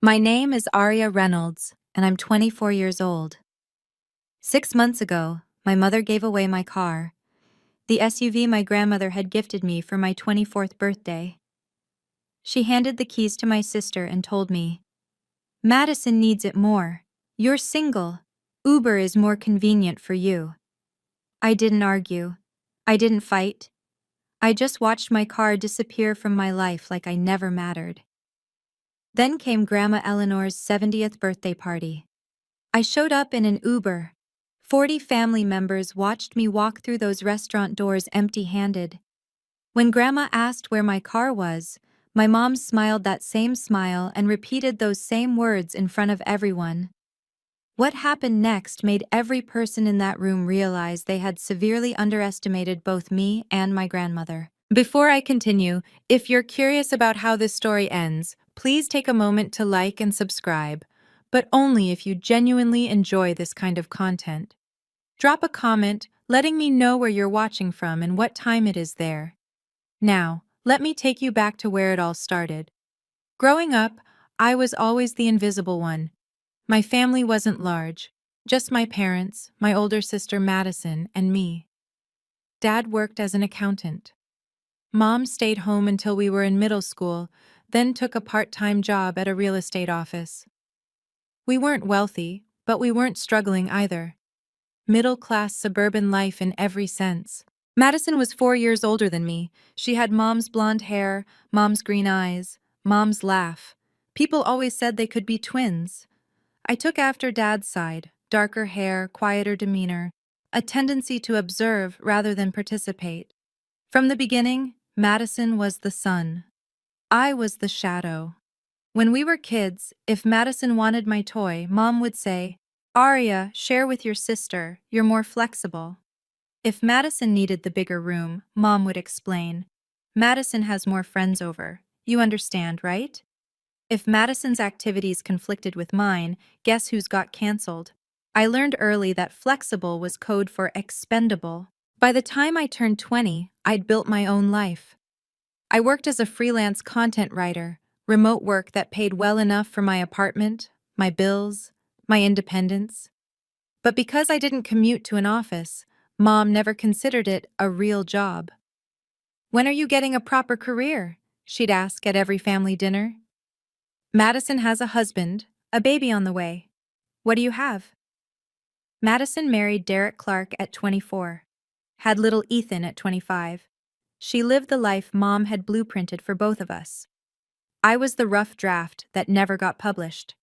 My name is Aria Reynolds, and I'm 24 years old. 6 months ago, my mother gave away my car, the SUV my grandmother had gifted me for my 24th birthday. She handed the keys to my sister and told me, "Madison needs it more. You're single. Uber is more convenient for you." I didn't argue. I didn't fight. I just watched my car disappear from my life like I never mattered. Then came Grandma Eleanor's 70th birthday party. I showed up in an Uber. 40 family members watched me walk through those restaurant doors empty-handed. When Grandma asked where my car was, my mom smiled that same smile and repeated those same words in front of everyone. What happened next made every person in that room realize they had severely underestimated both me and my grandmother. Before I continue, if you're curious about how this story ends, please take a moment to like and subscribe, but only if you genuinely enjoy this kind of content. Drop a comment letting me know where you're watching from and what time it is there. Now, let me take you back to where it all started. Growing up, I was always the invisible one. My family wasn't large, just my parents, my older sister Madison, and me. Dad worked as an accountant. Mom stayed home until we were in middle school, then took a part-time job at a real estate office. We weren't wealthy, but we weren't struggling either. Middle-class suburban life in every sense. Madison was 4 years older than me. She had Mom's blonde hair, Mom's green eyes, Mom's laugh. People always said they could be twins. I took after Dad's side, darker hair, quieter demeanor, a tendency to observe rather than participate. From the beginning, Madison was the sun. I was the shadow. When we were kids, if Madison wanted my toy, Mom would say, "Aria, share with your sister, you're more flexible." If Madison needed the bigger room, Mom would explain, "Madison has more friends over. You understand, right?" If Madison's activities conflicted with mine, guess who's got canceled? I learned early that flexible was code for expendable. By the time I turned 20, I'd built my own life. I worked as a freelance content writer, remote work that paid well enough for my apartment, my bills, my independence. But because I didn't commute to an office, Mom never considered it a real job. "When are you getting a proper career?" she'd ask at every family dinner. "Madison has a husband, a baby on the way. What do you have?" Madison married Derek Clark at 24, had little Ethan at 25. She lived the life Mom had blueprinted for both of us. I was the rough draft that never got published.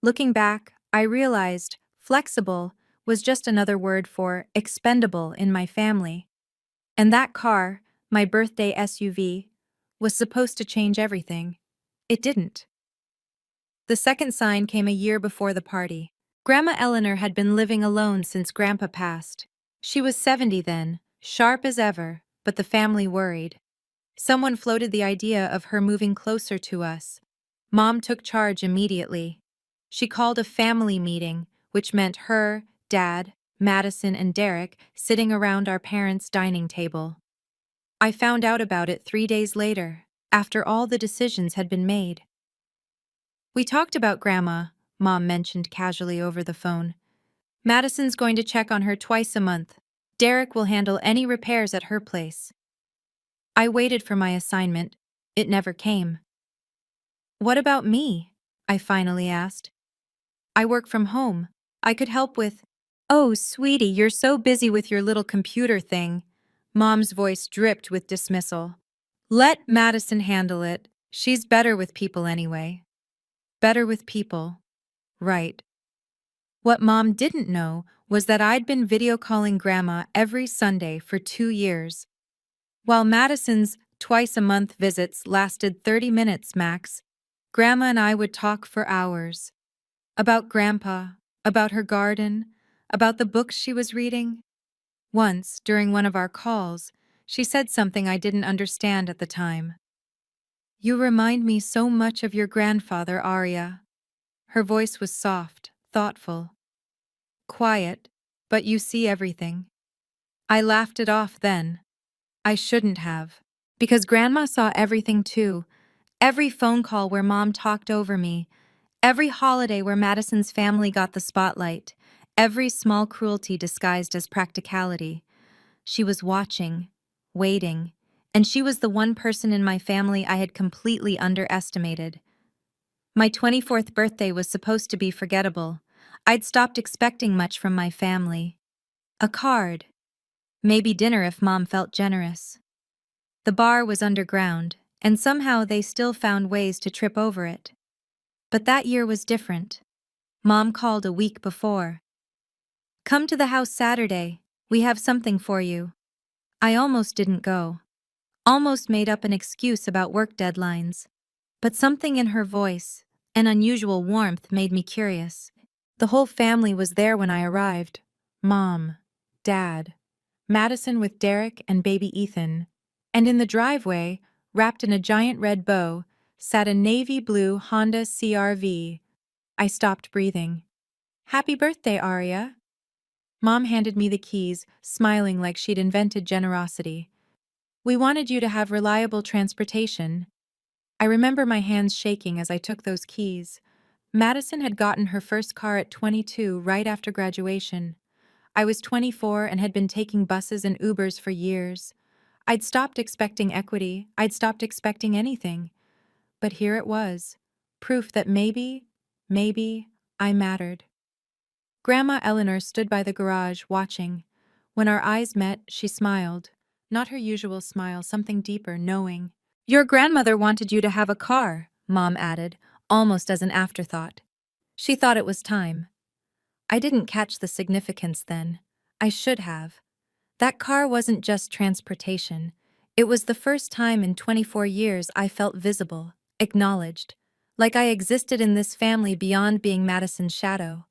Looking back, I realized flexible was just another word for expendable in my family. And that car, my birthday SUV, was supposed to change everything. It didn't. The second sign came a year before the party. Grandma Eleanor had been living alone since Grandpa passed. She was 70 then, sharp as ever, but the family worried. Someone floated the idea of her moving closer to us. Mom took charge immediately. She called a family meeting, which meant her, Dad, Madison, and Derek sitting around our parents' dining table. I found out about it 3 days later, after all the decisions had been made. "We talked about Grandma," Mom mentioned casually over the phone. "Madison's going to check on her twice a month. Derek will handle any repairs at her place." I waited for my assignment. It never came. "What about me?" I finally asked. "I work from home. I could help with—" "Oh, sweetie, you're so busy with your little computer thing." Mom's voice dripped with dismissal. "Let Madison handle it. She's better with people anyway." Better with people. Right. What Mom didn't know was that I'd been video calling Grandma every Sunday for 2 years. While Madison's twice-a-month visits lasted 30 minutes max, Grandma and I would talk for hours. About Grandpa, about her garden, about the books she was reading. Once, during one of our calls, she said something I didn't understand at the time. "You remind me so much of your grandfather, Aria." Her voice was soft, thoughtful. "Quiet, but you see everything." I laughed it off then. I shouldn't have. Because Grandma saw everything too. Every phone call where Mom talked over me. Every holiday where Madison's family got the spotlight, every small cruelty disguised as practicality. She was watching, waiting, and she was the one person in my family I had completely underestimated. My 24th birthday was supposed to be forgettable. I'd stopped expecting much from my family. A card. Maybe dinner if Mom felt generous. The bar was underground, and somehow they still found ways to trip over it. But that year was different. Mom called a week before. "Come to the house Saturday. We have something for you." I almost didn't go. Almost made up an excuse about work deadlines. But something in her voice, an unusual warmth, made me curious. The whole family was there when I arrived. Mom, Dad, Madison with Derek and baby Ethan. And in the driveway, wrapped in a giant red bow, sat a navy blue Honda CR-V. I stopped breathing. "Happy birthday, Aria." Mom handed me the keys, smiling like she'd invented generosity. "We wanted you to have reliable transportation." I remember my hands shaking as I took those keys. Madison had gotten her first car at 22, right after graduation. I was 24 and had been taking buses and Ubers for years. I'd stopped expecting equity, I'd stopped expecting anything. But here it was, proof that maybe, I mattered. Grandma Eleanor stood by the garage, watching. When our eyes met, she smiled. Not her usual smile, something deeper, knowing. "Your grandmother wanted you to have a car," Mom added, almost as an afterthought. She thought it was time. I didn't catch the significance then. I should have. That car wasn't just transportation. It was the first time in 24 years I felt visible, acknowledged, like I existed in this family beyond being Madison's shadow.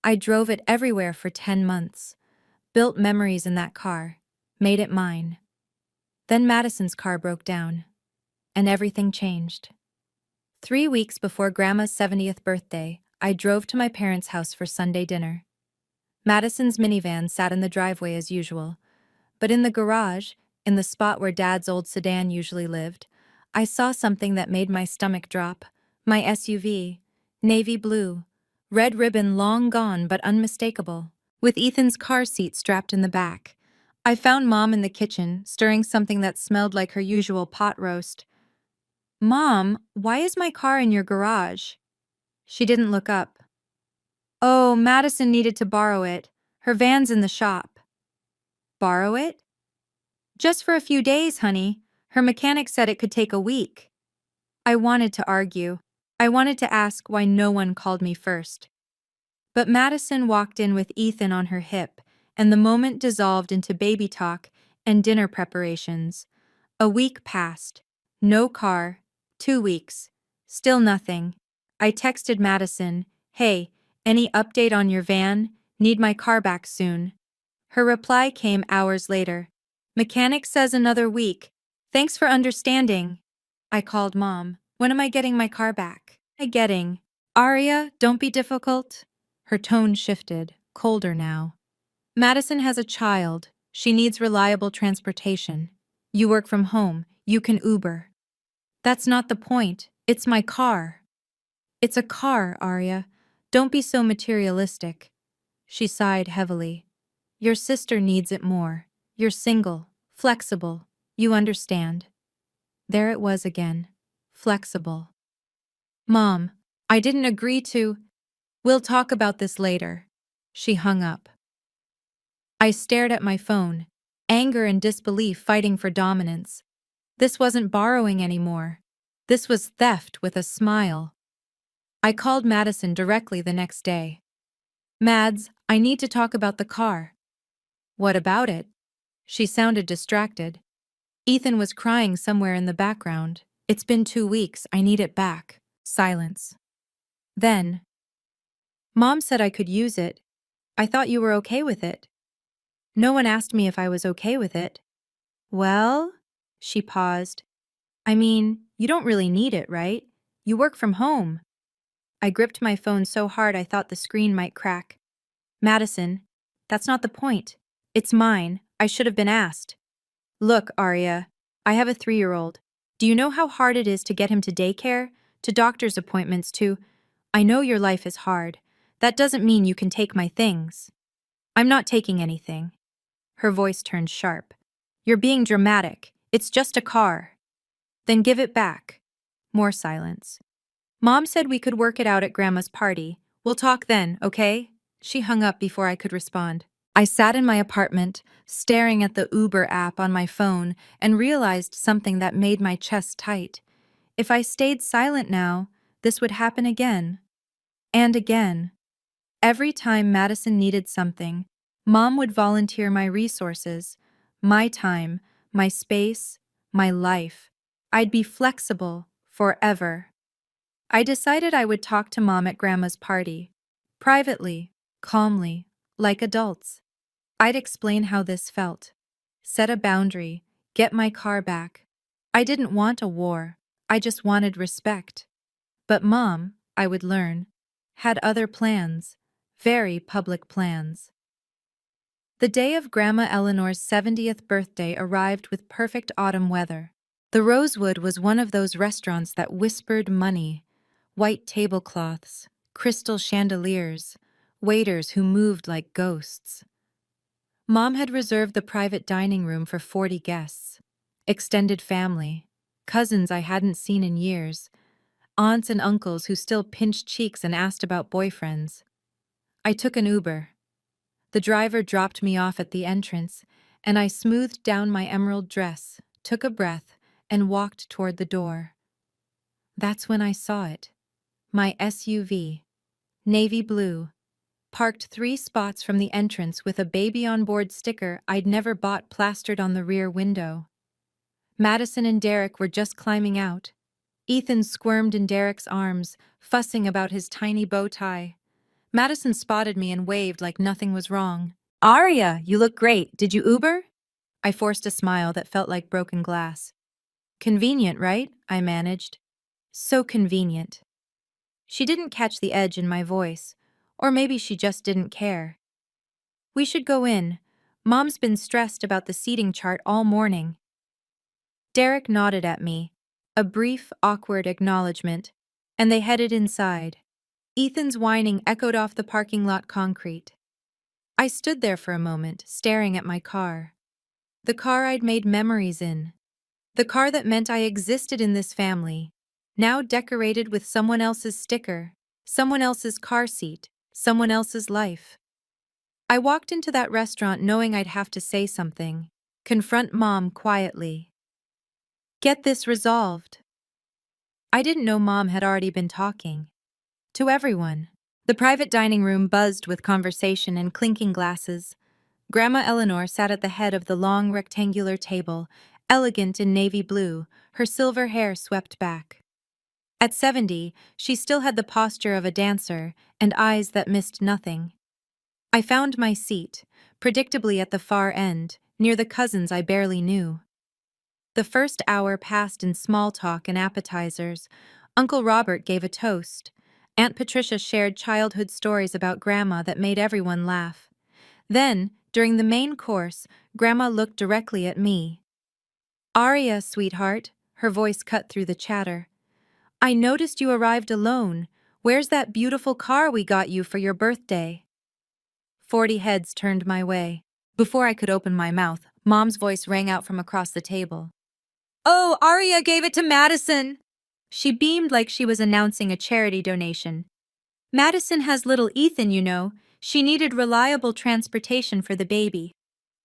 I drove it everywhere for 10 months, built memories in that car, made it mine. Then Madison's car broke down, and everything changed. 3 weeks before Grandma's 70th birthday, I drove to my parents' house for Sunday dinner. Madison's minivan sat in the driveway as usual, but in the garage, in the spot where Dad's old sedan usually lived, I saw something that made my stomach drop. My SUV, navy blue, red ribbon long gone but unmistakable, with Ethan's car seat strapped in the back. I found Mom in the kitchen, stirring something that smelled like her usual pot roast. "Mom, why is my car in your garage?" She didn't look up. "Oh, Madison needed to borrow it. Her van's in the shop." "Borrow it?" "Just for a few days, honey. Her mechanic said it could take a week." I wanted to argue. I wanted to ask why no one called me first. But Madison walked in with Ethan on her hip, and the moment dissolved into baby talk and dinner preparations. A week passed. No car. 2 weeks. Still nothing. I texted Madison, "Hey, any update on your van? Need my car back soon." Her reply came hours later. "Mechanic says another week. Thanks for understanding." I called Mom. "When am I getting my car back?" "Aria, don't be difficult." Her tone shifted, colder now. "Madison has a child. She needs reliable transportation. You work from home. You can Uber." "That's not the point. It's my car." "It's a car, Aria. Don't be so materialistic." She sighed heavily. "Your sister needs it more. You're single, flexible. You understand." There it was again. Flexible. "Mom, I didn't agree to." "We'll talk about this later." She hung up. I stared at my phone, anger and disbelief fighting for dominance. This wasn't borrowing anymore. This was theft with a smile. I called Madison directly the next day. "Mads, I need to talk about the car." "What about it?" She sounded distracted. Ethan was crying somewhere in the background. "It's been 2 weeks. I need it back." Silence. Then, "Mom said I could use it. I thought you were okay with it." "No one asked me if I was okay with it." "Well?" She paused. "I mean, you don't really need it, right? You work from home." I gripped my phone so hard I thought the screen might crack. "Madison, that's not the point. It's mine. I should have been asked." "Look, Aria, I have a 3-year-old. Do you know how hard it is to get him to daycare, to doctor's appointments, to—" I know your life is hard. That doesn't mean you can take my things. I'm not taking anything. Her voice turned sharp. You're being dramatic. It's just a car. Then give it back. More silence. Mom said we could work it out at Grandma's party. We'll talk then, okay? She hung up before I could respond. I sat in my apartment, staring at the Uber app on my phone, and realized something that made my chest tight. If I stayed silent now, this would happen again. And again. Every time Madison needed something, Mom would volunteer my resources, my time, my space, my life. I'd be flexible, forever. I decided I would talk to Mom at Grandma's party. Privately, calmly, like adults. I'd explain how this felt. Set a boundary, get my car back. I didn't want a war, I just wanted respect. But Mom, I would learn, had other plans, very public plans. The day of Grandma Eleanor's 70th birthday arrived with perfect autumn weather. The Rosewood was one of those restaurants that whispered money, white tablecloths, crystal chandeliers, waiters who moved like ghosts. Mom had reserved the private dining room for 40 guests, extended family, cousins I hadn't seen in years, aunts and uncles who still pinched cheeks and asked about boyfriends. I took an Uber. The driver dropped me off at the entrance, and I smoothed down my emerald dress, took a breath, and walked toward the door. That's when I saw it. My SUV, navy blue, parked 3 spots from the entrance with a baby on board sticker I'd never bought plastered on the rear window. Madison and Derek were just climbing out. Ethan squirmed in Derek's arms, fussing about his tiny bow tie. Madison spotted me and waved like nothing was wrong. Aria, you look great. Did you Uber? I forced a smile that felt like broken glass. Convenient, right? I managed. So convenient. She didn't catch the edge in my voice, or maybe she just didn't care. We should go in. Mom's been stressed about the seating chart all morning. Derek nodded at me, a brief, awkward acknowledgement, and they headed inside. Ethan's whining echoed off the parking lot concrete. I stood there for a moment, staring at my car. The car I'd made memories in. The car that meant I existed in this family, now decorated with someone else's sticker, someone else's car seat, someone else's life. I walked into that restaurant knowing I'd have to say something, confront Mom quietly. Get this resolved. I didn't know Mom had already been talking. To everyone. The private dining room buzzed with conversation and clinking glasses. Grandma Eleanor sat at the head of the long rectangular table, elegant in navy blue, her silver hair swept back. At 70, she still had the posture of a dancer and eyes that missed nothing. I found my seat, predictably at the far end, near the cousins I barely knew. The first hour passed in small talk and appetizers. Uncle Robert gave a toast. Aunt Patricia shared childhood stories about Grandma that made everyone laugh. Then, during the main course, Grandma looked directly at me. Aria, sweetheart, her voice cut through the chatter. I noticed you arrived alone. Where's that beautiful car we got you for your birthday? 40 heads turned my way. Before I could open my mouth, Mom's voice rang out from across the table. Oh, Aria gave it to Madison! She beamed like she was announcing a charity donation. Madison has little Ethan, you know. She needed reliable transportation for the baby.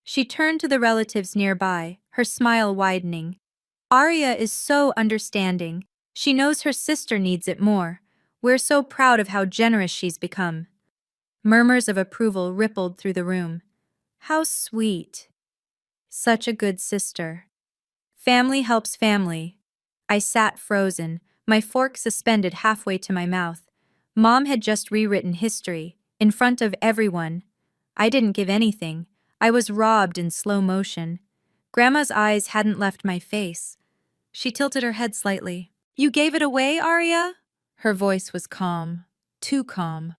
She turned to the relatives nearby, her smile widening. Aria is so understanding. She knows her sister needs it more. We're so proud of how generous she's become. Murmurs of approval rippled through the room. How sweet. Such a good sister. Family helps family. I sat frozen, my fork suspended halfway to my mouth. Mom had just rewritten history, in front of everyone. I didn't give anything. I was robbed in slow motion. Grandma's eyes hadn't left my face. She tilted her head slightly. You gave it away, Aria? Her voice was calm. Too calm.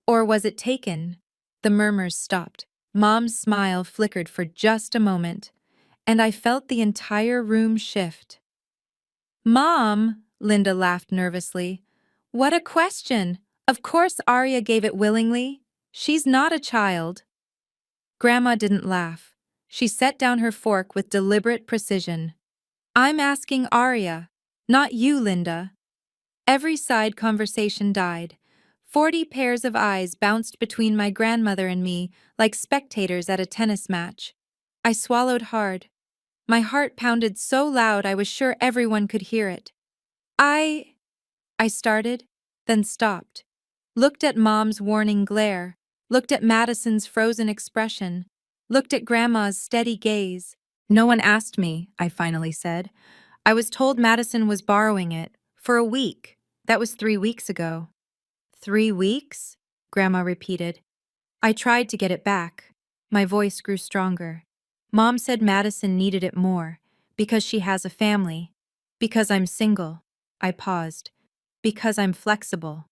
Or was it taken? The murmurs stopped. Mom's smile flickered for just a moment, and I felt the entire room shift. Mom, Linda laughed nervously. What a question! Of course Arya gave it willingly. She's not a child. Grandma didn't laugh. She set down her fork with deliberate precision. I'm asking Arya, not you, Linda. Every side conversation died. 40 pairs of eyes bounced between my grandmother and me like spectators at a tennis match. I swallowed hard. My heart pounded so loud I was sure everyone could hear it. I started, then stopped. Looked at Mom's warning glare, looked at Madison's frozen expression, looked at Grandma's steady gaze. No one asked me, I finally said. I was told Madison was borrowing it, for a week. That was 3 weeks ago. 3 weeks? Grandma repeated. I tried to get it back. My voice grew stronger. Mom said Madison needed it more, because she has a family. Because I'm single. I paused. Because I'm flexible.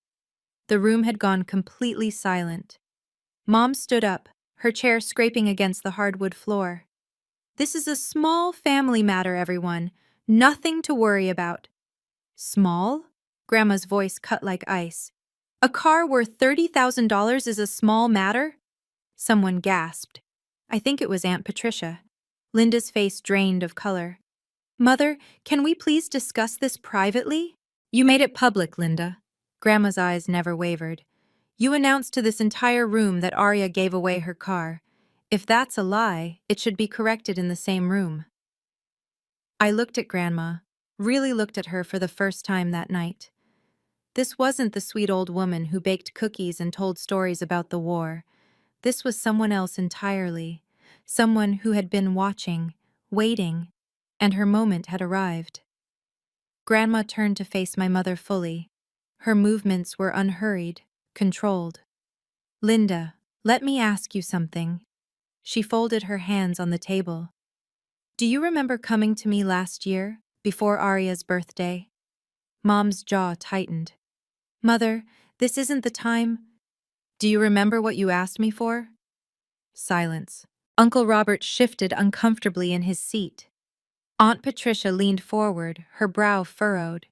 The room had gone completely silent. Mom stood up, her chair scraping against the hardwood floor. This is a small family matter, everyone. Nothing to worry about. Small? Grandma's voice cut like ice. A car worth $30,000 is a small matter? Someone gasped. I think it was Aunt Patricia. Linda's face drained of color. Mother, can we please discuss this privately? You made it public, Linda. Grandma's eyes never wavered. You announced to this entire room that Arya gave away her car. If that's a lie, it should be corrected in the same room. I looked at Grandma, really looked at her for the first time that night. This wasn't the sweet old woman who baked cookies and told stories about the war. This was someone else entirely, someone who had been watching, waiting, and her moment had arrived. Grandma turned to face my mother fully. Her movements were unhurried, controlled. Linda, let me ask you something. She folded her hands on the table. Do you remember coming to me last year, before Arya's birthday? Mom's jaw tightened. Mother, this isn't the time. Do you remember what you asked me for? Silence. Uncle Robert shifted uncomfortably in his seat. Aunt Patricia leaned forward, her brow furrowed.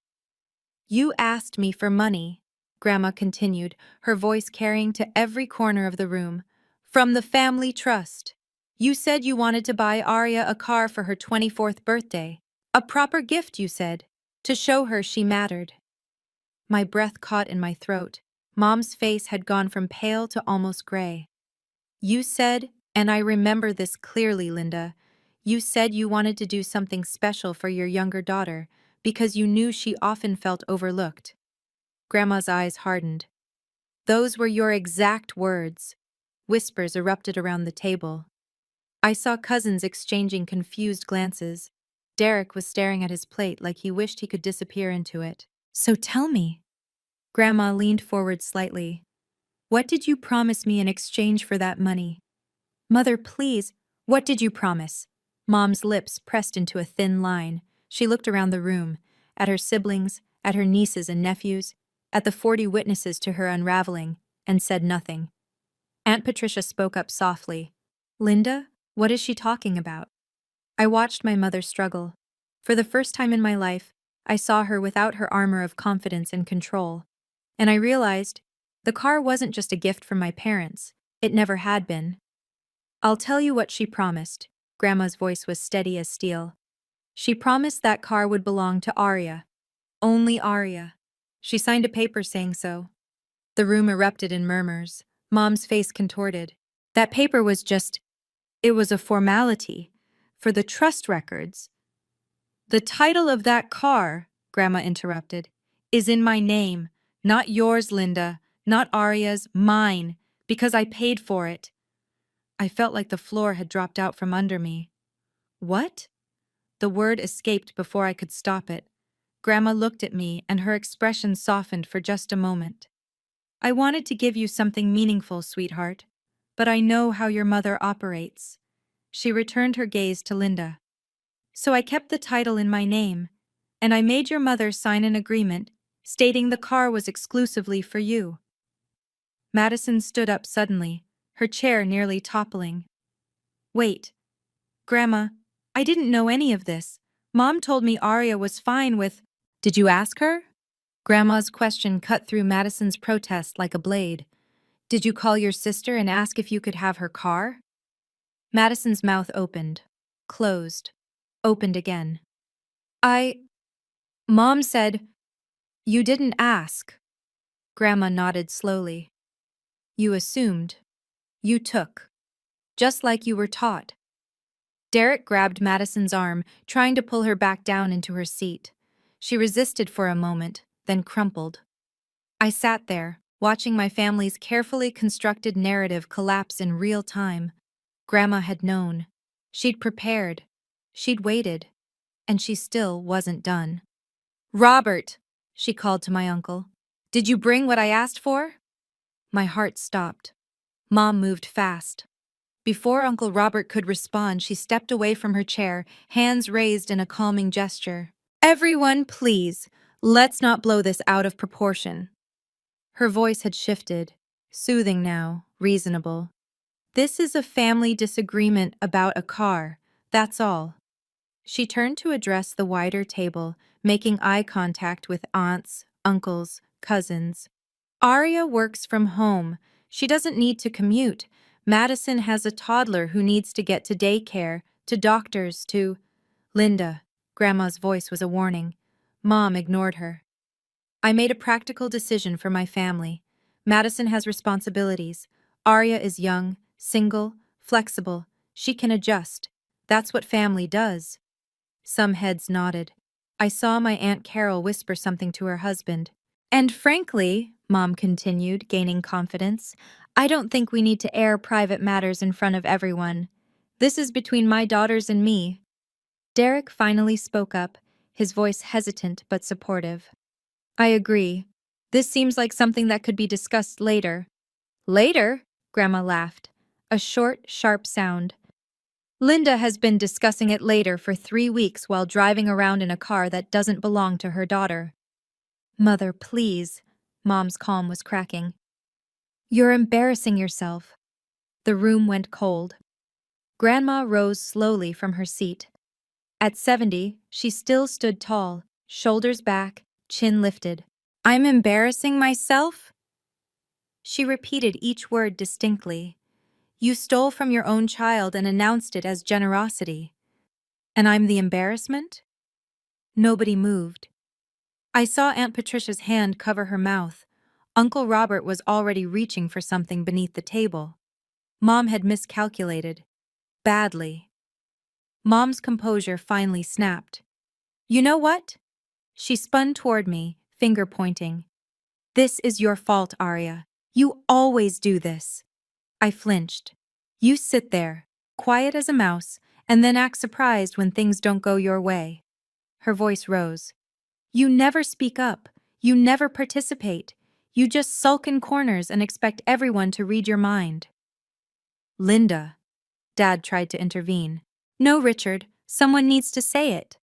You asked me for money, Grandma continued, her voice carrying to every corner of the room. From the family trust. You said you wanted to buy Arya a car for her 24th birthday. A proper gift, you said, to show her she mattered. My breath caught in my throat. Mom's face had gone from pale to almost gray. You said, and I remember this clearly, Linda, you said you wanted to do something special for your younger daughter because you knew she often felt overlooked. Grandma's eyes hardened. Those were your exact words. Whispers erupted around the table. I saw cousins exchanging confused glances. Derek was staring at his plate like he wished he could disappear into it. So tell me. Grandma leaned forward slightly. What did you promise me in exchange for that money? Mother, please, what did you promise? Mom's lips pressed into a thin line. She looked around the room, at her siblings, at her nieces and nephews, at the 40 witnesses to her unraveling, and said nothing. Aunt Patricia spoke up softly. Linda, what is she talking about? I watched my mother struggle. For the first time in my life, I saw her without her armor of confidence and control. And I realized, the car wasn't just a gift from my parents. It never had been. I'll tell you what she promised. Grandma's voice was steady as steel. She promised that car would belong to Arya. Only Arya. She signed a paper saying so. The room erupted in murmurs. Mom's face contorted. That paper was it was a formality. For the trust records. The title of that car, Grandma interrupted, is in my name. Not yours, Linda. Not Arya's, mine. Because I paid for it. I felt like the floor had dropped out from under me. What? The word escaped before I could stop it. Grandma looked at me and her expression softened for just a moment. I wanted to give you something meaningful, sweetheart, but I know how your mother operates. She returned her gaze to Linda. So I kept the title in my name, and I made your mother sign an agreement stating the car was exclusively for you. Madison stood up suddenly, her chair nearly toppling. Wait. Grandma, I didn't know any of this. Mom told me Arya was fine with... Did you ask her? Grandma's question cut through Madison's protest like a blade. Did you call your sister and ask if you could have her car? Madison's mouth opened, closed, opened again. Mom said, you didn't ask. Grandma nodded slowly. You assumed. You took. Just like you were taught. Derek grabbed Madison's arm, trying to pull her back down into her seat. She resisted for a moment, then crumpled. I sat there, watching my family's carefully constructed narrative collapse in real time. Grandma had known. She'd prepared. She'd waited. And she still wasn't done. Robert, she called to my uncle. Did you bring what I asked for? My heart stopped. Mom moved fast. Before Uncle Robert could respond, she stepped away from her chair, hands raised in a calming gesture. Everyone, please, let's not blow this out of proportion. Her voice had shifted, soothing now, reasonable. This is a family disagreement about a car, that's all. She turned to address the wider table, making eye contact with aunts, uncles, cousins. Aria works from home. She doesn't need to commute. Madison has a toddler who needs to get to daycare, to doctors, to... Linda. Grandma's voice was a warning. Mom ignored her. I made a practical decision for my family. Madison has responsibilities. Aria is young, single, flexible. She can adjust. That's what family does. Some heads nodded. I saw my Aunt Carol whisper something to her husband. And frankly, Mom continued, gaining confidence, I don't think we need to air private matters in front of everyone. This is between my daughters and me. Derek finally spoke up, his voice hesitant but supportive. I agree. This seems like something that could be discussed later. Later? Grandma laughed. A short, sharp sound. Linda has been discussing it later for 3 weeks while driving around in a car that doesn't belong to her daughter. Mother, please. Mom's calm was cracking. You're embarrassing yourself. The room went cold. Grandma rose slowly from her seat. At 70, she still stood tall, shoulders back, chin lifted. I'm embarrassing myself? She repeated each word distinctly. You stole from your own child and announced it as generosity. And I'm the embarrassment? Nobody moved. I saw Aunt Patricia's hand cover her mouth. Uncle Robert was already reaching for something beneath the table. Mom had miscalculated. Badly. Mom's composure finally snapped. You know what? She spun toward me, finger pointing. This is your fault, Aria. You always do this. I flinched. You sit there, quiet as a mouse, and then act surprised when things don't go your way. Her voice rose. You never speak up. You never participate. You just sulk in corners and expect everyone to read your mind. Linda. Dad tried to intervene. No, Richard. Someone needs to say it.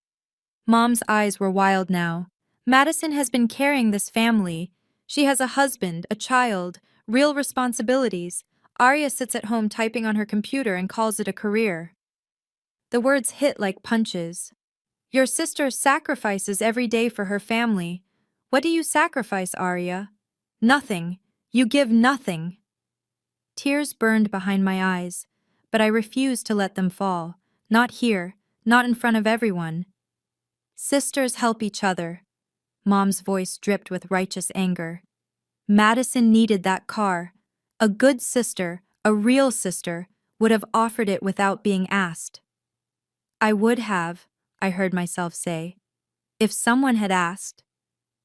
Mom's eyes were wild now. Madison has been carrying this family. She has a husband, a child, real responsibilities. Aria sits at home typing on her computer and calls it a career. The words hit like punches. Your sister sacrifices every day for her family. What do you sacrifice, Aria? Nothing. You give nothing. Tears burned behind my eyes, but I refused to let them fall. Not here, not in front of everyone. Sisters help each other. Mom's voice dripped with righteous anger. Madison needed that car. A good sister, a real sister, would have offered it without being asked. I would have, I heard myself say, if someone had asked.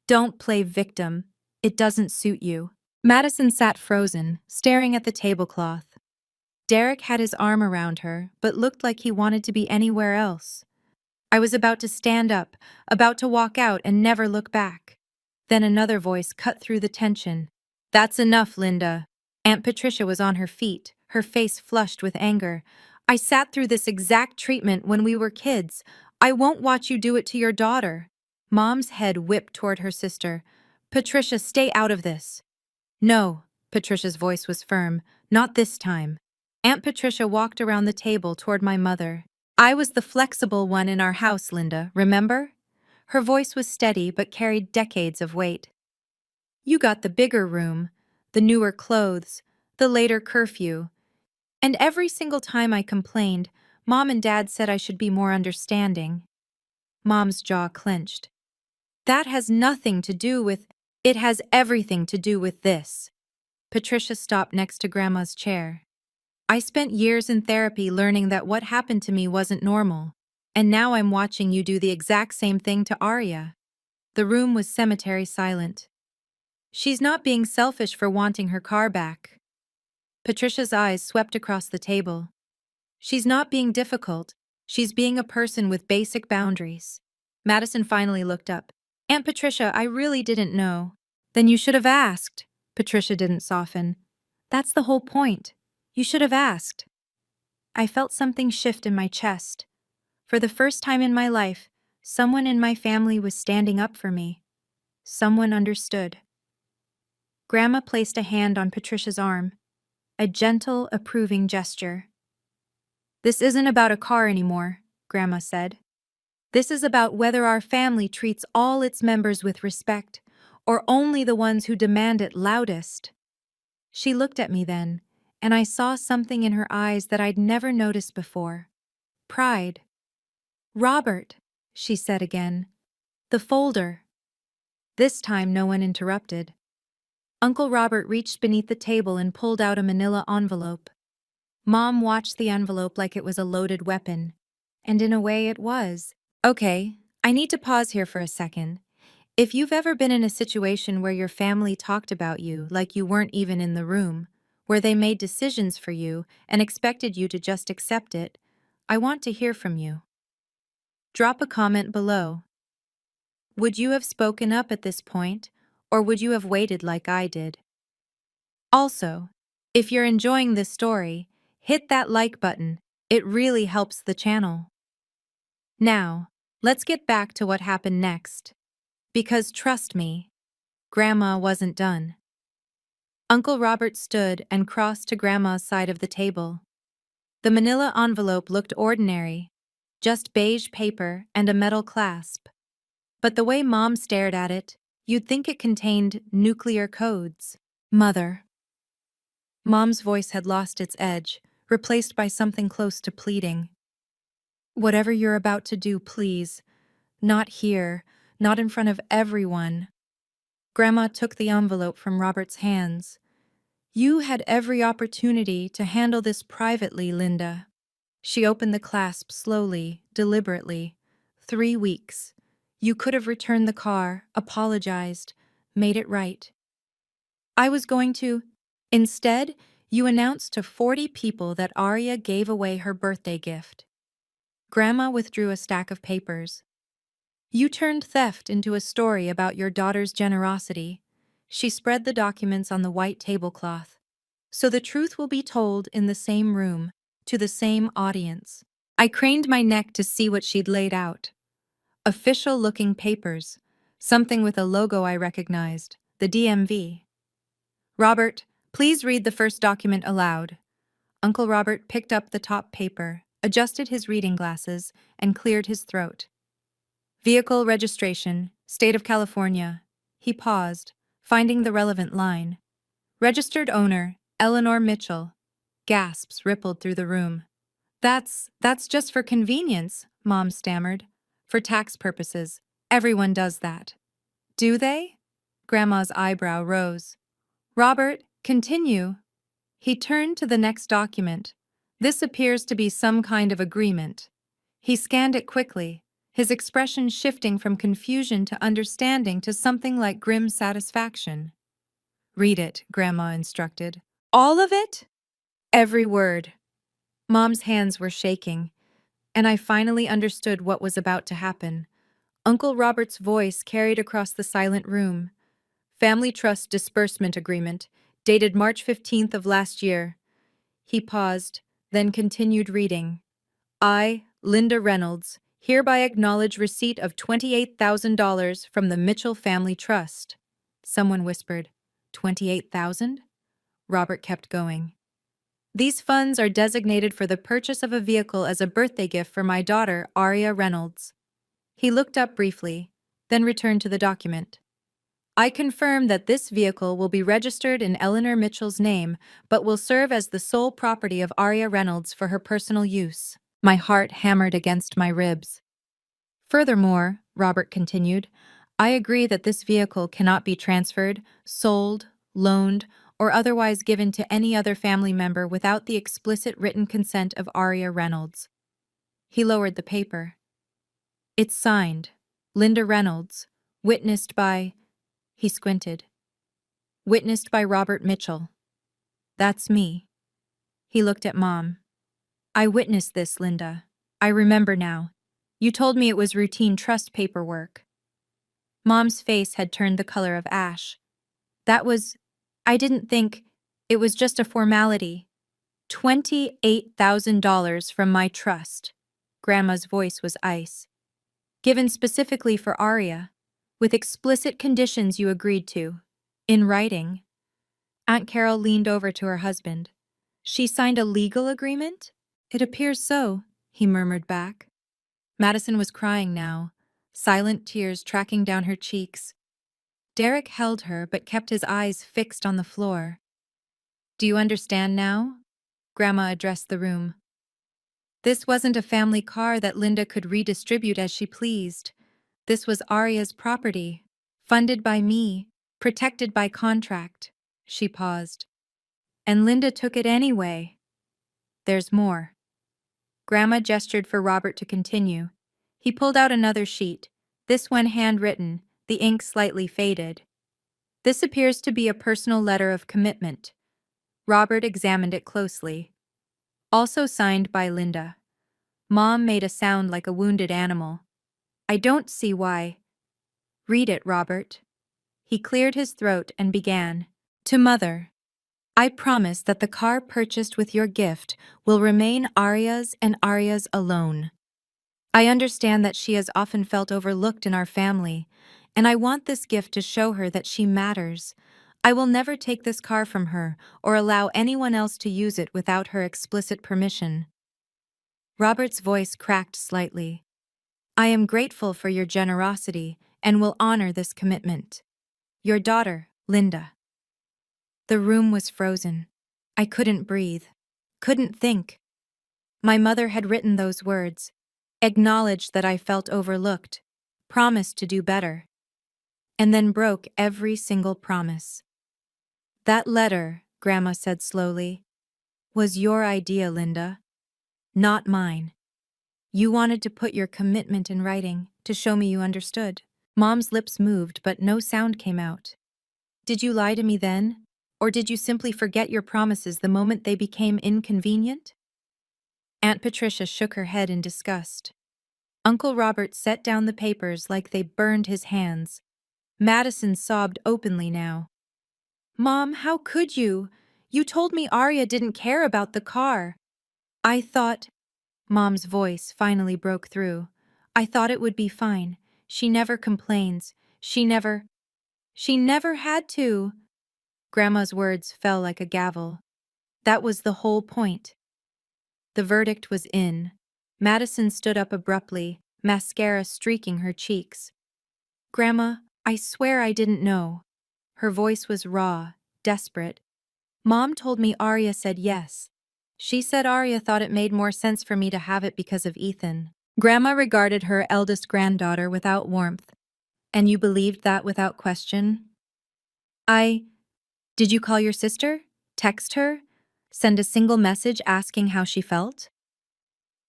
Don't play victim. It doesn't suit you. Madison sat frozen, staring at the tablecloth. Derek had his arm around her, but looked like he wanted to be anywhere else. I was about to stand up, about to walk out and never look back. Then another voice cut through the tension. That's enough, Linda. Aunt Patricia was on her feet, her face flushed with anger. I sat through this exact treatment when we were kids. I won't watch you do it to your daughter. Mom's head whipped toward her sister. Patricia, stay out of this. No, Patricia's voice was firm. Not this time. Aunt Patricia walked around the table toward my mother. I was the flexible one in our house, Linda, remember? Her voice was steady but carried decades of weight. You got the bigger room, the newer clothes, the later curfew. And every single time I complained, Mom and Dad said I should be more understanding. Mom's jaw clenched. That has nothing to do with— It has everything to do with this. Patricia stopped next to Grandma's chair. I spent years in therapy learning that what happened to me wasn't normal. And now I'm watching you do the exact same thing to Arya. The room was cemetery silent. She's not being selfish for wanting her car back. Patricia's eyes swept across the table. She's not being difficult. She's being a person with basic boundaries. Madison finally looked up. Aunt Patricia, I really didn't know. Then you should have asked. Patricia didn't soften. That's the whole point. You should have asked. I felt something shift in my chest. For the first time in my life, someone in my family was standing up for me. Someone understood. Grandma placed a hand on Patricia's arm. A gentle, approving gesture. This isn't about a car anymore, Grandma said. This is about whether our family treats all its members with respect, or only the ones who demand it loudest. She looked at me then, and I saw something in her eyes that I'd never noticed before. Pride. Robert, she said again. The folder. This time no one interrupted. Uncle Robert reached beneath the table and pulled out a manila envelope. Mom watched the envelope like it was a loaded weapon. And in a way it was. Okay, I need to pause here for a second. If you've ever been in a situation where your family talked about you like you weren't even in the room, where they made decisions for you and expected you to just accept it, I want to hear from you. Drop a comment below. Would you have spoken up at this point, or would you have waited like I did? Also, if you're enjoying this story, hit that like button. It really helps the channel. Now, let's get back to what happened next. Because trust me, Grandma wasn't done. Uncle Robert stood and crossed to Grandma's side of the table. The manila envelope looked ordinary, just beige paper and a metal clasp. But the way Mom stared at it, you'd think it contained nuclear codes. Mother. Mom's voice had lost its edge, replaced by something close to pleading. Whatever you're about to do, please. Not here, not in front of everyone. Grandma took the envelope from Robert's hands. You had every opportunity to handle this privately, Linda. She opened the clasp slowly, deliberately. 3 weeks. You could have returned the car, apologized, made it right. I was going to. Instead, you announced to 40 people that Arya gave away her birthday gift. Grandma withdrew a stack of papers. You turned theft into a story about your daughter's generosity. She spread the documents on the white tablecloth. So the truth will be told in the same room, to the same audience. I craned my neck to see what she'd laid out. Official-looking papers, something with a logo I recognized, the DMV. Robert, please read the first document aloud. Uncle Robert picked up the top paper, adjusted his reading glasses, and cleared his throat. Vehicle registration, State of California. He paused, finding the relevant line. Registered owner, Eleanor Mitchell. Gasps rippled through the room. That's just for convenience, Mom stammered. For tax purposes. Everyone does that. Do they? Grandma's eyebrow rose. Robert, continue. He turned to the next document. This appears to be some kind of agreement. He scanned it quickly, his expression shifting from confusion to understanding to something like grim satisfaction. Read it, Grandma instructed. All of it? Every word. Mom's hands were shaking, and I finally understood what was about to happen. Uncle Robert's voice carried across the silent room. Family Trust Disbursement Agreement, dated March 15th of last year. He paused, then continued reading. I, Linda Reynolds, hereby acknowledge receipt of $28,000 from the Mitchell Family Trust. Someone whispered, 28,000? Robert kept going. These funds are designated for the purchase of a vehicle as a birthday gift for my daughter, Arya Reynolds. He looked up briefly, then returned to the document. I confirm that this vehicle will be registered in Eleanor Mitchell's name, but will serve as the sole property of Aria Reynolds for her personal use. My heart hammered against my ribs. Furthermore, Robert continued, I agree that this vehicle cannot be transferred, sold, loaned, or otherwise given to any other family member without the explicit written consent of Aria Reynolds. He lowered the paper. It's signed, Linda Reynolds, witnessed by... He squinted. Witnessed by Robert Mitchell. That's me. He looked at Mom. I witnessed this, Linda. I remember now. You told me it was routine trust paperwork. Mom's face had turned the color of ash. I didn't think, it was just a formality. $28,000 from my trust. Grandma's voice was ice. Given specifically for Aria, with explicit conditions you agreed to. In writing. Aunt Carol leaned over to her husband. She signed a legal agreement? It appears so, he murmured back. Madison was crying now, silent tears tracking down her cheeks. Derek held her but kept his eyes fixed on the floor. Do you understand now? Grandma addressed the room. This wasn't a family car that Linda could redistribute as she pleased. This was Aria's property, funded by me, protected by contract. She paused. And Linda took it anyway. There's more. Grandma gestured for Robert to continue. He pulled out another sheet, this one handwritten, the ink slightly faded. This appears to be a personal letter of commitment. Robert examined it closely. Also signed by Linda. Mom made a sound like a wounded animal. I don't see why. Read it, Robert. He cleared his throat and began. To Mother. I promise that the car purchased with your gift will remain Aria's and Aria's alone. I understand that she has often felt overlooked in our family, and I want this gift to show her that she matters. I will never take this car from her or allow anyone else to use it without her explicit permission. Robert's voice cracked slightly. I am grateful for your generosity and will honor this commitment. Your daughter, Linda. The room was frozen. I couldn't breathe, couldn't think. My mother had written those words, acknowledged that I felt overlooked, promised to do better, and then broke every single promise. That letter, Grandma said slowly, was your idea, Linda, not mine. You wanted to put your commitment in writing to show me you understood. Mom's lips moved, but no sound came out. Did you lie to me then? Or did you simply forget your promises the moment they became inconvenient? Aunt Patricia shook her head in disgust. Uncle Robert set down the papers like they burned his hands. Madison sobbed openly now. Mom, how could you? You told me Aria didn't care about the car. I thought... Mom's voice finally broke through. I thought it would be fine. She never complains. She never had to. Grandma's words fell like a gavel. That was the whole point. The verdict was in. Madison stood up abruptly, mascara streaking her cheeks. Grandma, I swear I didn't know. Her voice was raw, desperate. Mom told me Aria said yes. She said Aria thought it made more sense for me to have it because of Ethan. Grandma regarded her eldest granddaughter without warmth. And you believed that without question? Did you call your sister? Text her? Send a single message asking how she felt?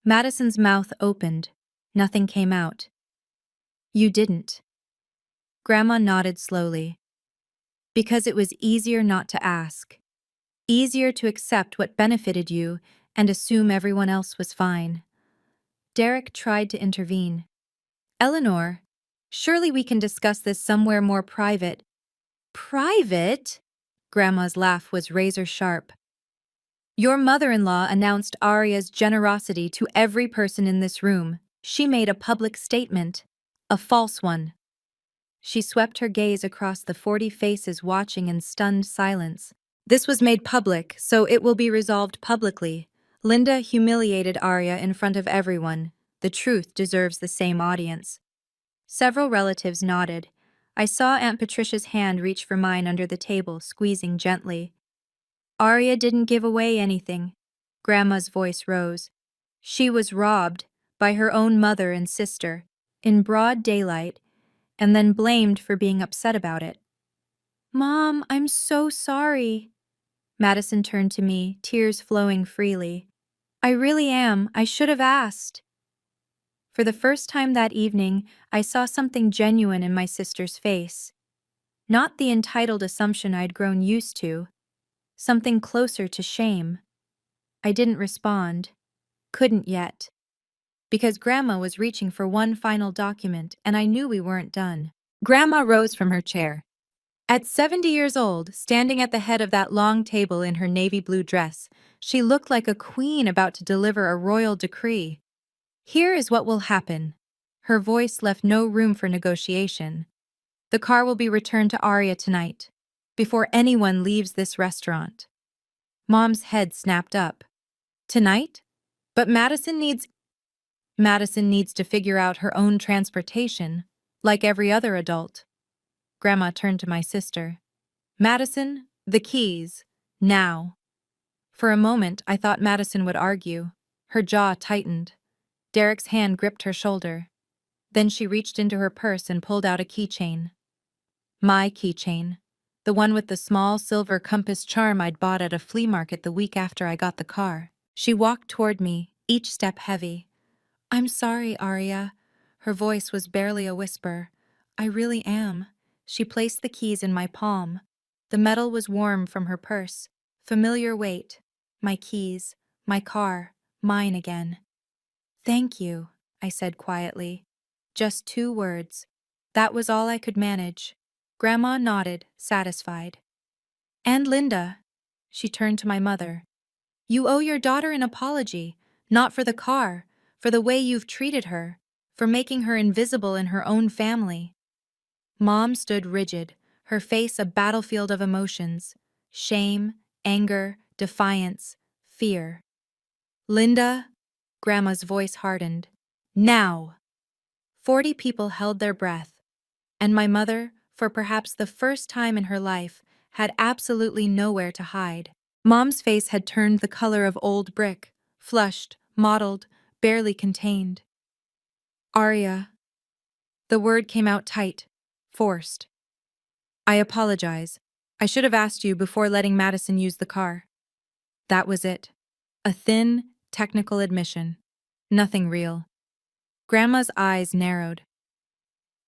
Madison's mouth opened. Nothing came out. You didn't. Grandma nodded slowly. Because it was easier not to ask. Easier to accept what benefited you and assume everyone else was fine. Derek tried to intervene. Eleanor, surely we can discuss this somewhere more private. Private? Grandma's laugh was razor sharp. Your mother-in-law announced Aria's generosity to every person in this room. She made a public statement. A false one. She swept her gaze across the 40 faces watching in stunned silence. This was made public, so it will be resolved publicly. Linda humiliated Aria in front of everyone. The truth deserves the same audience. Several relatives nodded. I saw Aunt Patricia's hand reach for mine under the table, squeezing gently. Arya didn't give away anything. Grandma's voice rose. She was robbed by her own mother and sister, in broad daylight, and then blamed for being upset about it. Mom, I'm so sorry. Madison turned to me, tears flowing freely. I really am. I should have asked. For the first time that evening, I saw something genuine in my sister's face. Not the entitled assumption I'd grown used to. Something closer to shame. I didn't respond. Couldn't yet. Because Grandma was reaching for one final document, and I knew we weren't done. Grandma rose from her chair. At 70 years old, standing at the head of that long table in her navy blue dress, she looked like a queen about to deliver a royal decree. Here is what will happen. Her voice left no room for negotiation. The car will be returned to Arya tonight, before anyone leaves this restaurant. Mom's head snapped up. Tonight? But Madison needs to figure out her own transportation, like every other adult. Grandma turned to my sister. Madison, the keys. Now. For a moment, I thought Madison would argue. Her jaw tightened. Derek's hand gripped her shoulder. Then she reached into her purse and pulled out a keychain. My keychain. The one with the small silver compass charm I'd bought at a flea market the week after I got the car. She walked toward me, each step heavy. I'm sorry, Arya. Her voice was barely a whisper. I really am. She placed the keys in my palm. The metal was warm from her purse. Familiar weight. My keys. My car. Mine again. Thank you, I said quietly. Just 2 words. That was all I could manage. Grandma nodded, satisfied. And Linda. She turned to my mother. You owe your daughter an apology, not for the car, for the way you've treated her, for making her invisible in her own family. Mom stood rigid, her face a battlefield of emotions. Shame, anger, defiance, fear. Linda, Grandma's voice hardened. Now! 40 people held their breath, and my mother, for perhaps the first time in her life, had absolutely nowhere to hide. Mom's face had turned the color of old brick, flushed, mottled, barely contained. Arya. The word came out tight, forced. I apologize. I should have asked you before letting Madison use the car. That was it. A thin, technical admission. Nothing real. Grandma's eyes narrowed.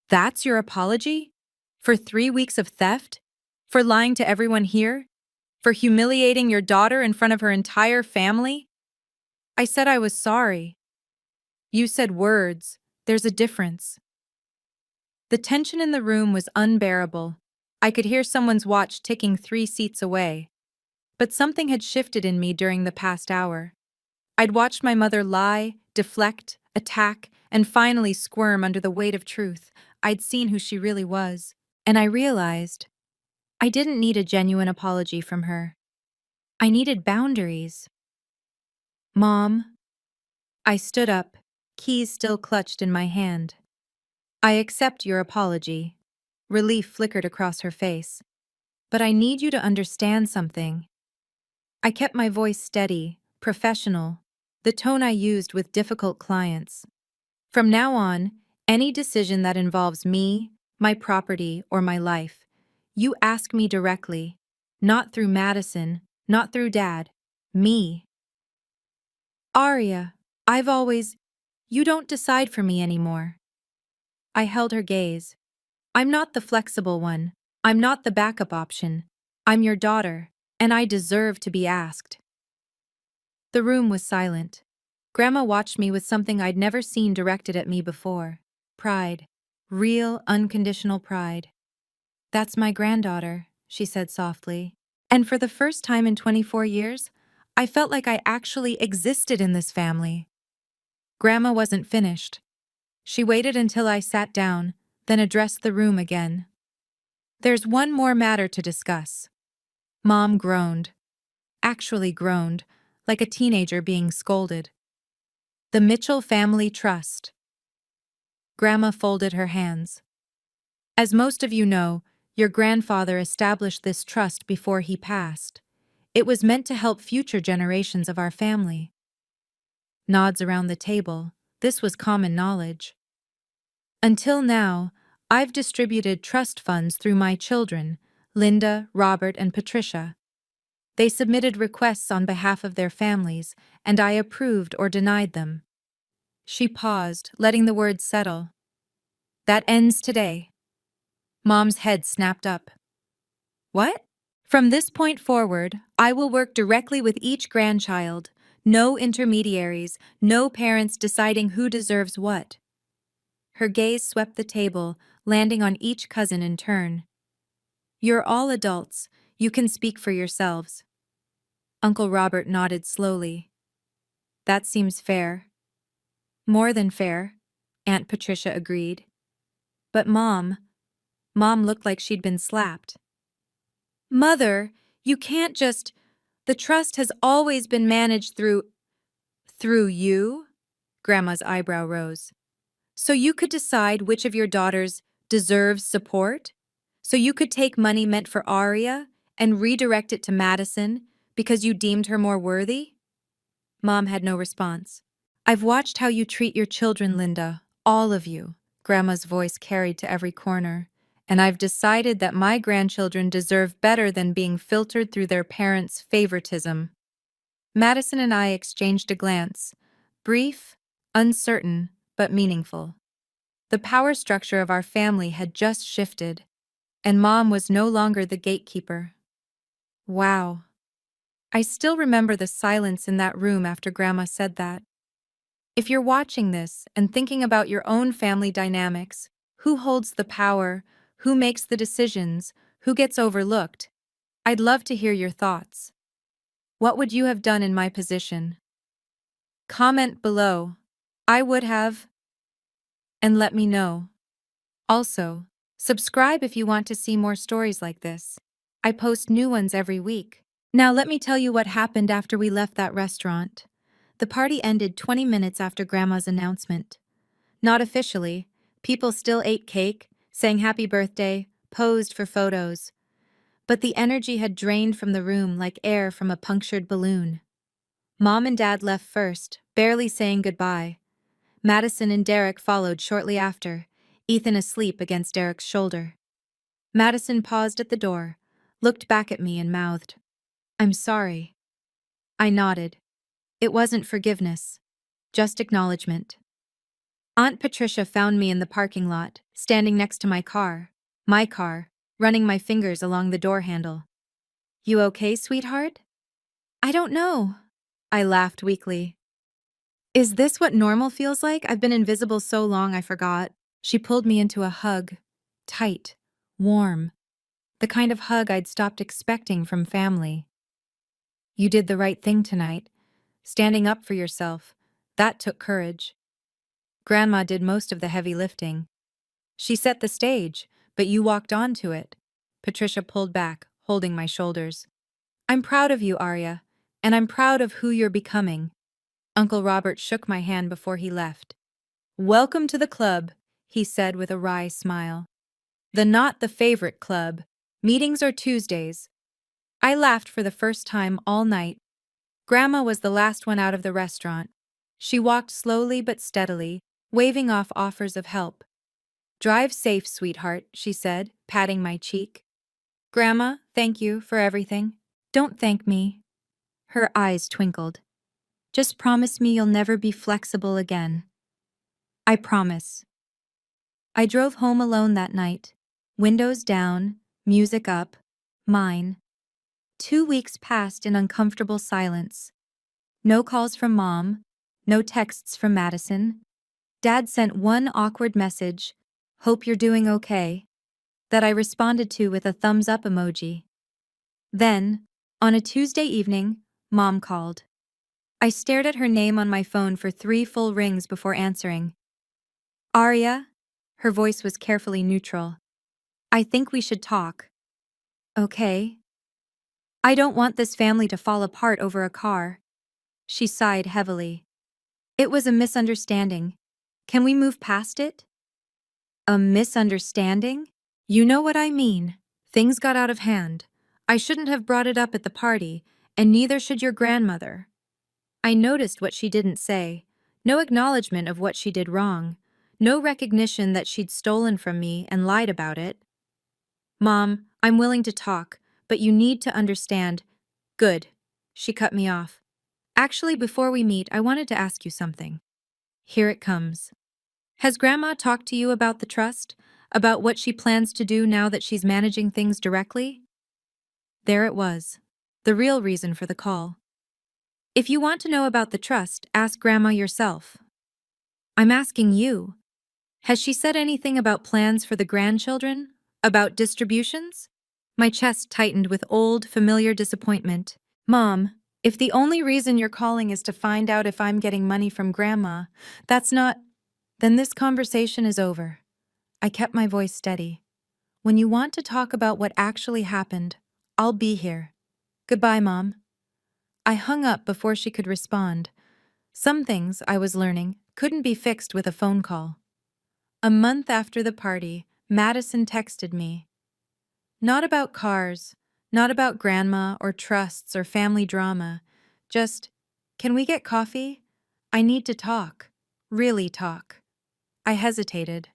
That's your apology? For 3 weeks of theft? For lying to everyone here? For humiliating your daughter in front of her entire family? I said I was sorry. You said words. There's a difference. The tension in the room was unbearable. I could hear someone's watch ticking 3 seats away. But something had shifted in me during the past hour. I'd watched my mother lie, deflect, attack, and finally squirm under the weight of truth. I'd seen who she really was. And I realized I didn't need a genuine apology from her. I needed boundaries. Mom. I stood up, keys still clutched in my hand. I accept your apology. Relief flickered across her face. But I need you to understand something. I kept my voice steady, professional, the tone I used with difficult clients. From now on, any decision that involves me, my property, or my life, you ask me directly, not through Madison, not through Dad, me. Arya, you don't decide for me anymore. I held her gaze. I'm not the flexible one. I'm not the backup option. I'm your daughter, and I deserve to be asked. The room was silent. Grandma watched me with something I'd never seen directed at me before. Pride. Real, unconditional pride. That's my granddaughter, she said softly. And for the first time in 24 years, I felt like I actually existed in this family. Grandma wasn't finished. She waited until I sat down, then addressed the room again. There's one more matter to discuss. Mom groaned. Actually groaned, like a teenager being scolded. The Mitchell Family Trust. Grandma folded her hands. As most of you know, your grandfather established this trust before he passed. It was meant to help future generations of our family. Nods around the table. This was common knowledge. Until now, I've distributed trust funds through my children, Linda, Robert, and Patricia. They submitted requests on behalf of their families, and I approved or denied them. She paused, letting the words settle. That ends today. Mom's head snapped up. What? From this point forward, I will work directly with each grandchild. No intermediaries, no parents deciding who deserves what. Her gaze swept the table, landing on each cousin in turn. You're all adults. You can speak for yourselves. Uncle Robert nodded slowly. That seems fair. More than fair, Aunt Patricia agreed. But Mom looked like she'd been slapped. Mother, you can't just... The trust has always been managed through you? Grandma's eyebrow rose. So you could decide which of your daughters deserves support? So you could take money meant for Aria and redirect it to Madison because you deemed her more worthy? Mom had no response. I've watched how you treat your children, Linda, all of you, Grandma's voice carried to every corner, and I've decided that my grandchildren deserve better than being filtered through their parents' favoritism. Madison and I exchanged a glance, brief, uncertain, but meaningful. The power structure of our family had just shifted, and Mom was no longer the gatekeeper. Wow. I still remember the silence in that room after Grandma said that. If you're watching this and thinking about your own family dynamics, who holds the power, who makes the decisions, who gets overlooked, I'd love to hear your thoughts. What would you have done in my position? Comment below. I would have. And let me know. Also, subscribe if you want to see more stories like this. I post new ones every week. Now let me tell you what happened after we left that restaurant. The party ended 20 minutes after Grandma's announcement. Not officially. People still ate cake, sang happy birthday, posed for photos. But the energy had drained from the room like air from a punctured balloon. Mom and Dad left first, barely saying goodbye. Madison and Derek followed shortly after, Ethan asleep against Derek's shoulder. Madison paused at the door, looked back at me and mouthed, "I'm sorry." I nodded. It wasn't forgiveness, just acknowledgement. Aunt Patricia found me in the parking lot, standing next to my car, running my fingers along the door handle. "You okay, sweetheart?" "I don't know." I laughed weakly. "Is this what normal feels like? I've been invisible so long I forgot." She pulled me into a hug. Tight, warm. The kind of hug I'd stopped expecting from family. "You did the right thing tonight. Standing up for yourself. That took courage. Grandma did most of the heavy lifting. She set the stage, but you walked onto it." Patricia pulled back, holding my shoulders. "I'm proud of you, Arya, and I'm proud of who you're becoming." Uncle Robert shook my hand before he left. "Welcome to the club," he said with a wry smile. "The not the favorite club. Meetings are Tuesdays." I laughed for the first time all night. Grandma was the last one out of the restaurant. She walked slowly but steadily, waving off offers of help. "Drive safe, sweetheart," she said, patting my cheek. "Grandma, thank you for everything." "Don't thank me." Her eyes twinkled. "Just promise me you'll never be flexible again." "I promise." I drove home alone that night. Windows down, music up, mine. 2 weeks passed in uncomfortable silence. No calls from Mom, no texts from Madison. Dad sent one awkward message, "Hope you're doing okay," that I responded to with a thumbs up emoji. Then, on a Tuesday evening, Mom called. I stared at her name on my phone for 3 full rings before answering. "Arya?" Her voice was carefully neutral. "I think we should talk." "Okay." "I don't want this family to fall apart over a car." She sighed heavily. "It was a misunderstanding. Can we move past it?" A misunderstanding? You know what I mean. Things got out of hand. I shouldn't have brought it up at the party, and neither should your grandmother. I noticed what she didn't say. No acknowledgement of what she did wrong. No recognition that she'd stolen from me and lied about it. Mom, I'm willing to talk, but you need to understand. Good. She cut me off. Actually, before we meet, I wanted to ask you something. Here it comes. Has Grandma talked to you about the trust? About what she plans to do now that she's managing things directly? There it was. The real reason for the call. If you want to know about the trust, ask Grandma yourself. I'm asking you. Has she said anything about plans for the grandchildren? About distributions? My chest tightened with old, familiar disappointment. Mom, if the only reason you're calling is to find out if I'm getting money from Grandma, that's not... Then this conversation is over. I kept my voice steady. When you want to talk about what actually happened, I'll be here. Goodbye, Mom. I hung up before she could respond. Some things, I was learning, couldn't be fixed with a phone call. A month after the party, Madison texted me. Not about cars, not about Grandma or trusts or family drama. Just, can we get coffee? I need to talk. Really talk. I hesitated.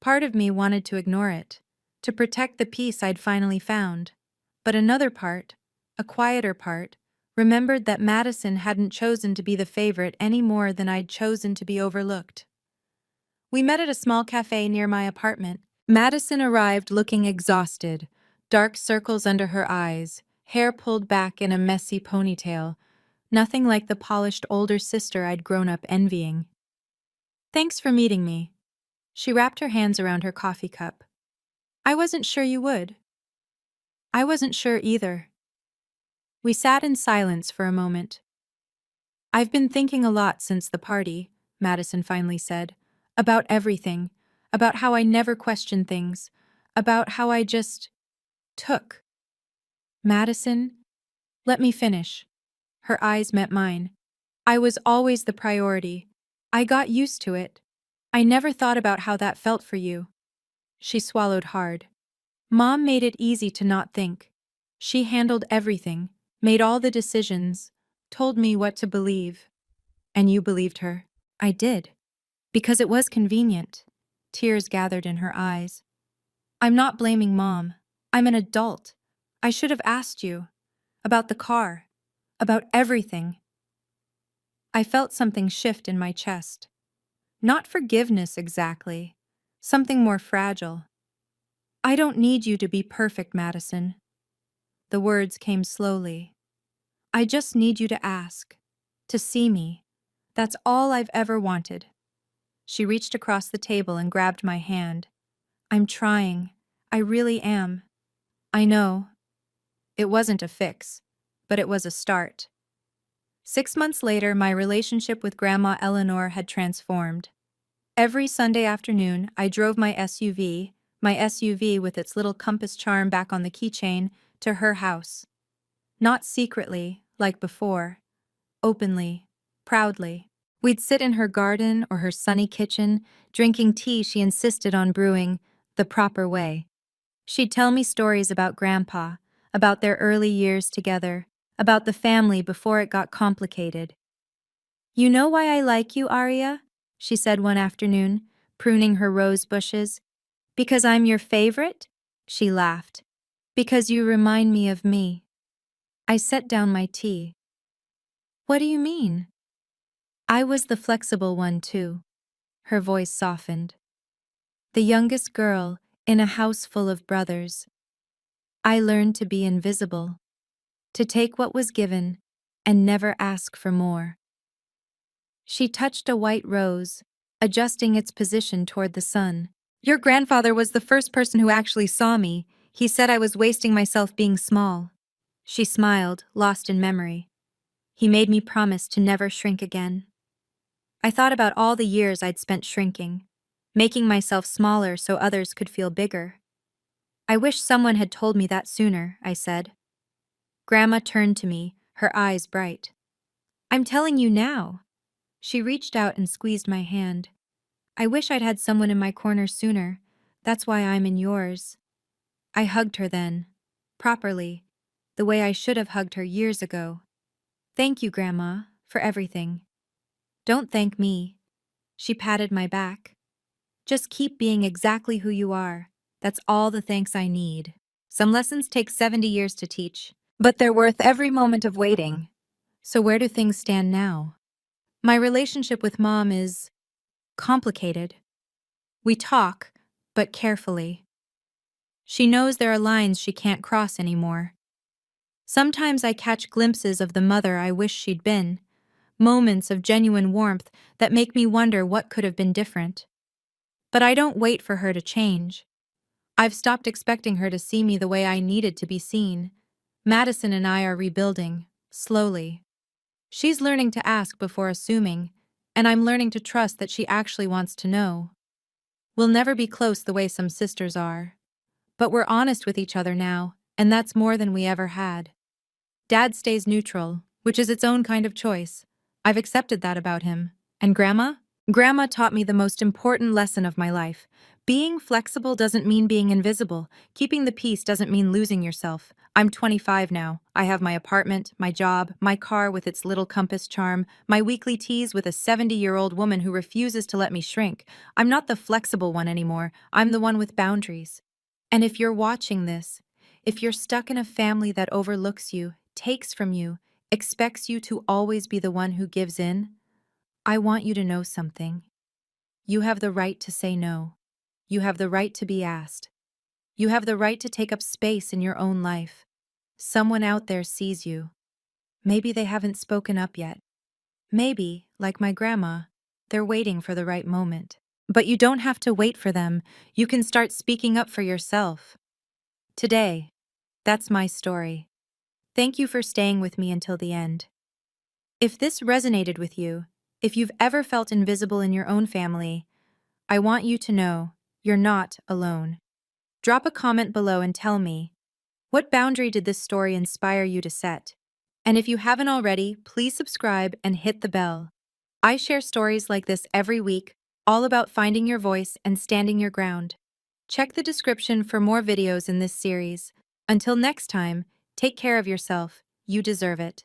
Part of me wanted to ignore it, to protect the peace I'd finally found. But another part, a quieter part, remembered that Madison hadn't chosen to be the favorite any more than I'd chosen to be overlooked. We met at a small cafe near my apartment. Madison arrived looking exhausted, dark circles under her eyes, hair pulled back in a messy ponytail, nothing like the polished older sister I'd grown up envying. Thanks for meeting me. She wrapped her hands around her coffee cup. I wasn't sure you would. I wasn't sure either. We sat in silence for a moment. I've been thinking a lot since the party, Madison finally said, about everything, about how I never question things, about how I just took. Madison, let me finish. Her eyes met mine. I was always the priority. I got used to it. I never thought about how that felt for you. She swallowed hard. Mom made it easy to not think. She handled everything, made all the decisions, told me what to believe. And you believed her. I did. Because it was convenient. Tears gathered in her eyes. I'm not blaming Mom. I'm an adult. I should have asked you. About the car. About everything. I felt something shift in my chest. Not forgiveness exactly. Something more fragile. I don't need you to be perfect, Madison. The words came slowly. I just need you to ask. To see me. That's all I've ever wanted. She reached across the table and grabbed my hand. I'm trying. I really am. I know. It wasn't a fix, but it was a start. 6 months later, my relationship with Grandma Eleanor had transformed. Every Sunday afternoon, I drove my SUV with its little compass charm back on the keychain, to her house. Not secretly, like before. Openly. Proudly. We'd sit in her garden or her sunny kitchen, drinking tea she insisted on brewing the proper way. She'd tell me stories about Grandpa, about their early years together, about the family before it got complicated. You know why I like you, Arya? She said one afternoon, pruning her rose bushes. Because I'm your favorite? She laughed. Because you remind me of me. I set down my tea. What do you mean? I was the flexible one too. Her voice softened. The youngest girl in a house full of brothers. I learned to be invisible, to take what was given and never ask for more. She touched a white rose, adjusting its position toward the sun. Your grandfather was the first person who actually saw me. He said I was wasting myself being small. She smiled, lost in memory. He made me promise to never shrink again. I thought about all the years I'd spent shrinking, making myself smaller so others could feel bigger. I wish someone had told me that sooner, I said. Grandma turned to me, her eyes bright. I'm telling you now. She reached out and squeezed my hand. I wish I'd had someone in my corner sooner. That's why I'm in yours. I hugged her then. Properly. The way I should have hugged her years ago. Thank you, Grandma, for everything. Don't thank me. She patted my back. Just keep being exactly who you are. That's all the thanks I need. Some lessons take 70 years to teach, but they're worth every moment of waiting. So where do things stand now? My relationship with Mom is complicated. We talk, but carefully. She knows there are lines she can't cross anymore. Sometimes I catch glimpses of the mother I wish she'd been, moments of genuine warmth that make me wonder what could have been different. But I don't wait for her to change. I've stopped expecting her to see me the way I needed to be seen. Madison and I are rebuilding, slowly. She's learning to ask before assuming, and I'm learning to trust that she actually wants to know. We'll never be close the way some sisters are. But we're honest with each other now, and that's more than we ever had. Dad stays neutral, which is its own kind of choice. I've accepted that about him. And Grandma? Grandma taught me the most important lesson of my life. Being flexible doesn't mean being invisible. Keeping the peace doesn't mean losing yourself. I'm 25 now. I have my apartment, my job, my car with its little compass charm, my weekly teas with a 70-year-old woman who refuses to let me shrink. I'm not the flexible one anymore. I'm the one with boundaries. And if you're watching this, if you're stuck in a family that overlooks you, takes from you, expects you to always be the one who gives in, I want you to know something. You have the right to say no. You have the right to be asked. You have the right to take up space in your own life. Someone out there sees you. Maybe they haven't spoken up yet. Maybe, like my grandma, they're waiting for the right moment. But you don't have to wait for them. You can start speaking up for yourself. Today, that's my story. Thank you for staying with me until the end. If this resonated with you, if you've ever felt invisible in your own family, I want you to know you're not alone. Drop a comment below and tell me, what boundary did this story inspire you to set? And if you haven't already, please subscribe and hit the bell. I share stories like this every week, all about finding your voice and standing your ground. Check the description for more videos in this series. Until next time, take care of yourself. You deserve it.